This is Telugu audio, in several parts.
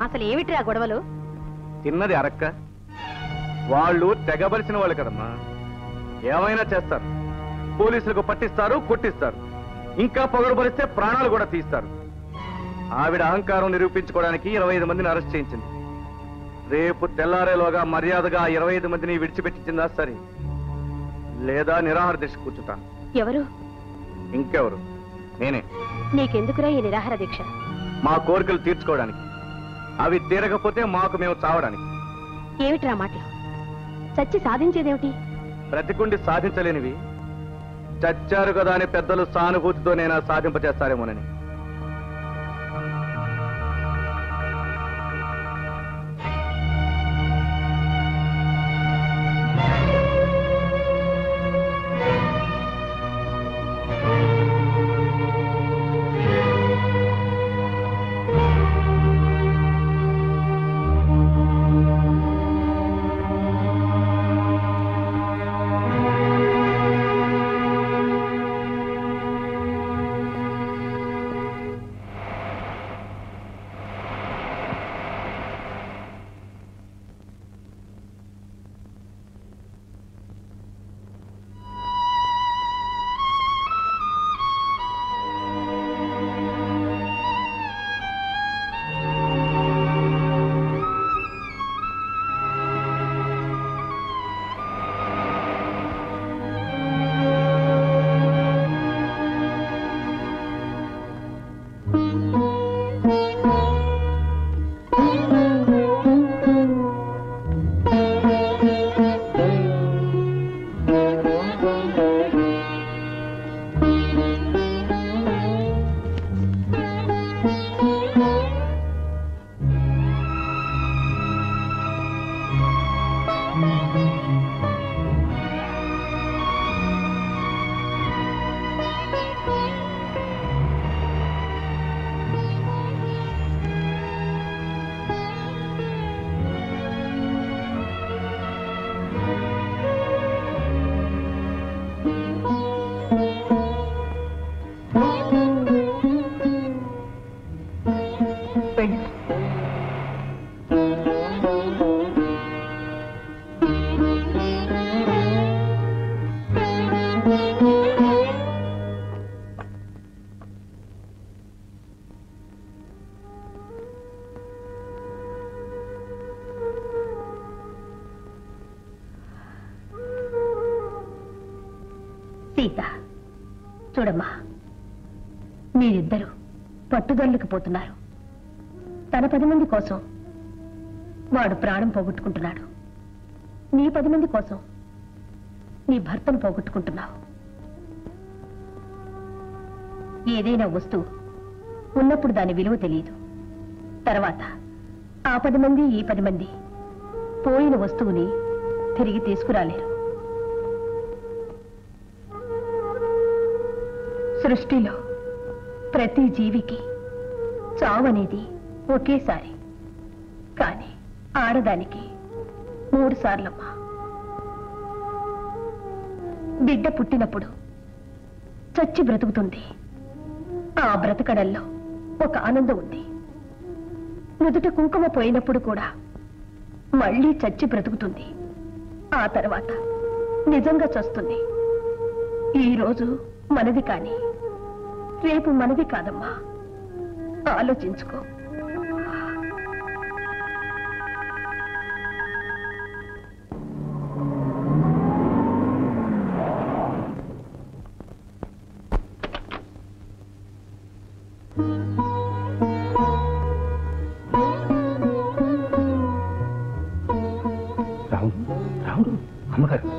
అసలు ఏమిట్రా గొడవలు? తిన్నది అరక్క. వాళ్ళు తెగబలిసిన వాళ్ళు కదమ్మా, ఏమైనా చేస్తారు. పోలీసులకు పట్టిస్తారు, కొట్టిస్తారు, ఇంకా పొగడుబలిస్తే ప్రాణాలు కూడా తీస్తారు. ఆవిడ అహంకారం నిరూపించుకోవడానికి 25 మందిని అరెస్ట్ చేయించింది. రేపు తెల్లారేలోగా మర్యాదగా 25 మందిని విడిచిపెట్టించిందా సరే, లేదా నిరాహార దీక్ష కూర్చుంటాను. ఎవరు? ఇంకెవరు, నేనే. నీకెందుకురా ఈ నిరాహార దీక్ష? మా కోరికలు తీర్చుకోవడానికి. అవి తీరకపోతే మాకు మేము చావడానికి. ఏమిట్రా మాటలు? చచ్చి సాధించేదేమిటి? బ్రతికుండి సాధించలేనివి చచ్చారు కదా అని పెద్దలు సానుభూతితో నేను సాధింపచేస్తారేమోనని. సీత, చూడమ్మా, మీరిద్దరూ పట్టుదలకు పోతున్నారు. తన 10 మంది కోసం వాడు ప్రాణం పోగొట్టుకుంటున్నాడు. నీ 10 మంది కోసం నీ భర్తను పోగొట్టుకుంటున్నావు. ఏదైనా వస్తువు ఉన్నప్పుడు దాని విలువ తెలియదు. తర్వాత ఆ 10 మంది ఈ 10 మంది పోయిన వస్తువుని తిరిగి తీసుకురాలేరు. సృష్టిలో ప్రతి జీవికి చావనేది ఒకేసారి, కానీ ఆడదానికి 3 సార్లమ్మా. బిడ్డ పుట్టినప్పుడు చచ్చి బ్రతుకుతుంది. ఆ బ్రతకడంలో ఒక ఆనందం ఉంది. నుదుట కుంకుమ పోయినప్పుడు కూడా మళ్ళీ చచ్చి బ్రతుకుతుంది. ఆ తర్వాత నిజంగా చస్తుంది. ఈరోజు మనది కానీ రేపు మనది కాదమ్మా. ఆలోచించుకో. రాముడు, అమ్మగారు.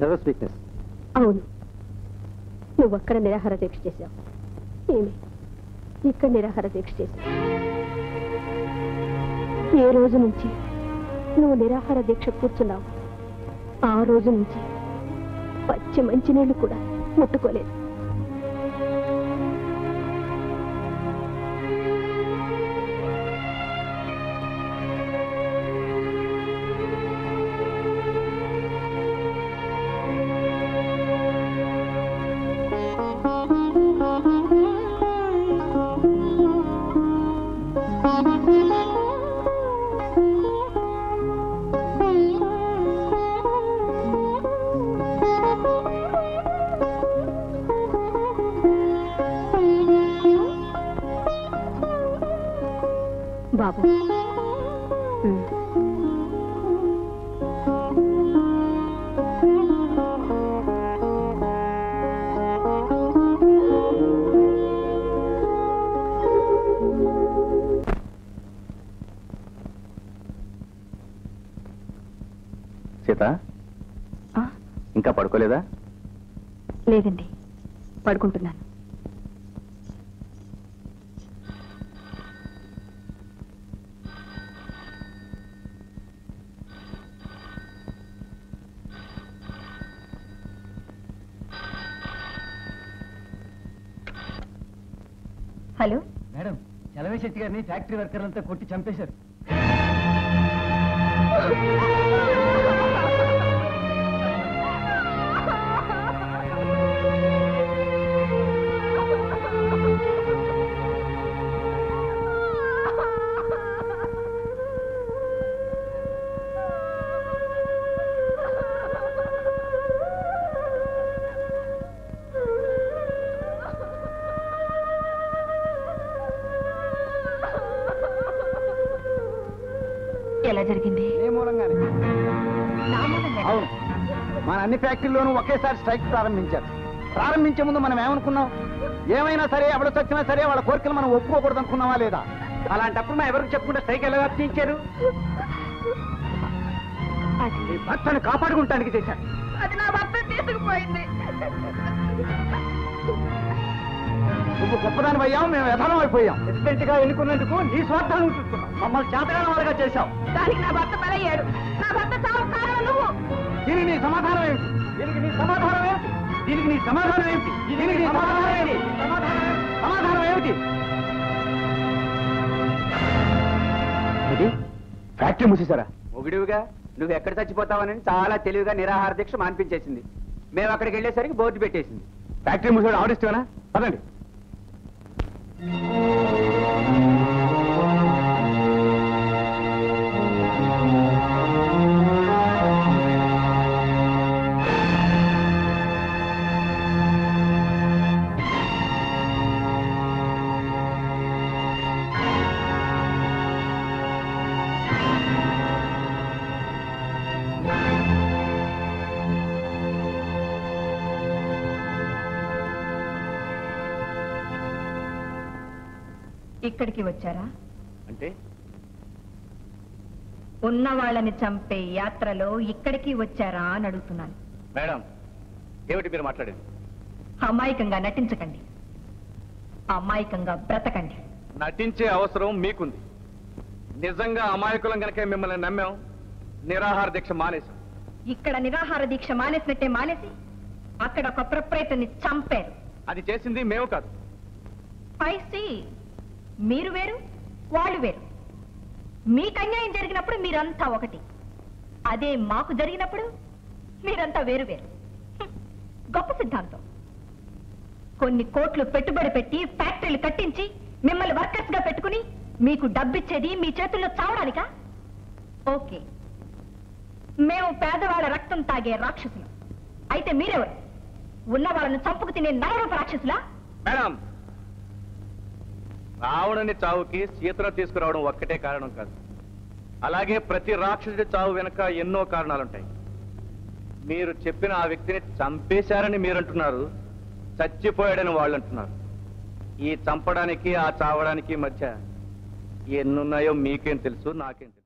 Nervous weakness. అవును, నువ్వు అక్కడ నిరాహార దీక్ష చేశావు, ఏమి ఇక్కడ నిరాహార దీక్ష చేశావు. ఏ రోజు నుంచి నువ్వు నిరాహార దీక్ష కూర్చున్నావు ఆ రోజు నుంచి పచ్చి మంచినీళ్లు కూడా ముట్టుకోలేదు. బాబు, సీత, ఇంకా పడుకోలేదా? లేదండి, పడుకుంటున్నాను. హలో మేడం, చలవే శెట్టి గారిని ఫ్యాక్టరీ వర్కర్లంతా కొట్టి చంపేశారు. ఎలా జరిగింది? ఏ మూలంగానే? అవును, మన అన్ని ఫ్యాక్టరీలోనూ ఒకేసారి స్ట్రైక్ ప్రారంభించారు. ప్రారంభించే ముందు మనం ఏమనుకున్నాం? ఏమైనా సరే, ఎవరు చచ్చినా సరే వాళ్ళ కోరికలు మనం ఒప్పుకోకూడదు అనుకున్నావా లేదా? అలాంటప్పుడు మనం ఎవరికి చెప్పుకుంటే స్ట్రైక్ ఎలా వ్యాప్తించారు? అది భర్తను కాపాడుకుంటానికి చేశారు. అది నా భర్త తీసుకుపోయింది. నువ్వు గొప్పదాని అయ్యావు, మేము యథానం అయిపోయాం. ప్రెసిడెంట్ గా ఎన్నుకున్నందుకు నీ స్వార్థాన్ని చూస్తున్నాం. మమ్మల్ని చేతగాని వాళ్ళగా చేశావు. దానికి నా భర్త బలయ్యాడు. నా భర్త చావు కారణం నువ్వు. దీనికి నీ సమాధానం ఏమిటి? దీనికి నీ సమాధానం ఏమిటి? దీనికి నీ సమాధానం ఏమిటి? దీనికి నీ సమాధానం ఏమిటి? సమాధానం ఏమిటి? ఫ్యాక్టరీ మూసేశారా? మొగుడివిగా నువ్వు ఎక్కడ చచ్చిపోతావని చాలా తెలివిగా నిరాహార దీక్ష మాన్పించేసింది. మేము అక్కడికి వెళ్ళేసరికి బోర్డు పెట్టేసింది. ఫ్యాక్టరీ మూసేయడం ఆడిస్తేనా? పదండి. ఇక్కడికి వచ్చారా? అంటే ఉన్న వాళ్ళని చంపే యాత్రలో ఇక్కడికి వచ్చారా అని అడుగుతున్నాను. మేడం, ఏమిటి మీరు మాట్లాడేది? అమాయకంగా నటించకండి, అమాయకంగా బ్రతకండి. నటించే అవసరం మీకుంది. నిజంగా అమాయకులం గనకే మిమ్మల్ని నమ్మాం, నిరాహార దీక్ష మానేశాం. ఇక్కడ నిరాహార దీక్ష మానేసినట్టే మానేసి అక్కడ ఒక ప్రొపరేటర్ని చంపారు. అది చేసింది మేము కాదు. ఐసి, మీరు వేరు, వాళ్ళు వేరు. మీకు అన్యాయం జరిగినప్పుడు మీరంతా ఒకటి, అదే మాకు జరిగినప్పుడు మీరంతా వేరు వేరు. గొప్ప సిద్ధాంతం. కొన్ని కోట్లు పెట్టుబడి పెట్టి ఫ్యాక్టరీలు కట్టించి మిమ్మల్ని వర్కర్స్ గా పెట్టుకుని మీకు డబ్బిచ్చేది మీ చేతుల్లో చావడానికా? ఓకే, మేము పేదవాళ్ళ రక్తం తాగే రాక్షసులు. అయితే మీరెవరు? ఉన్న వాళ్ళను చంపుకు తినే నరరూప రాక్షసులా? మేడం, రావణుని చావుకి సీతను తీసుకురావడం ఒక్కటే కారణం కాదు. అలాగే ప్రతి రాక్షసుడి చావు వెనుక ఎన్నో కారణాలుంటాయి. మీరు చెప్పిన ఆ వ్యక్తిని చంపేశారని మీరంటున్నారు, చచ్చిపోయాడని వాళ్ళు అంటున్నారు. ఈ చంపడానికి ఆ చావడానికి మధ్య ఎన్నున్నాయో మీకేం తెలుసు, నాకేం తెలుసు.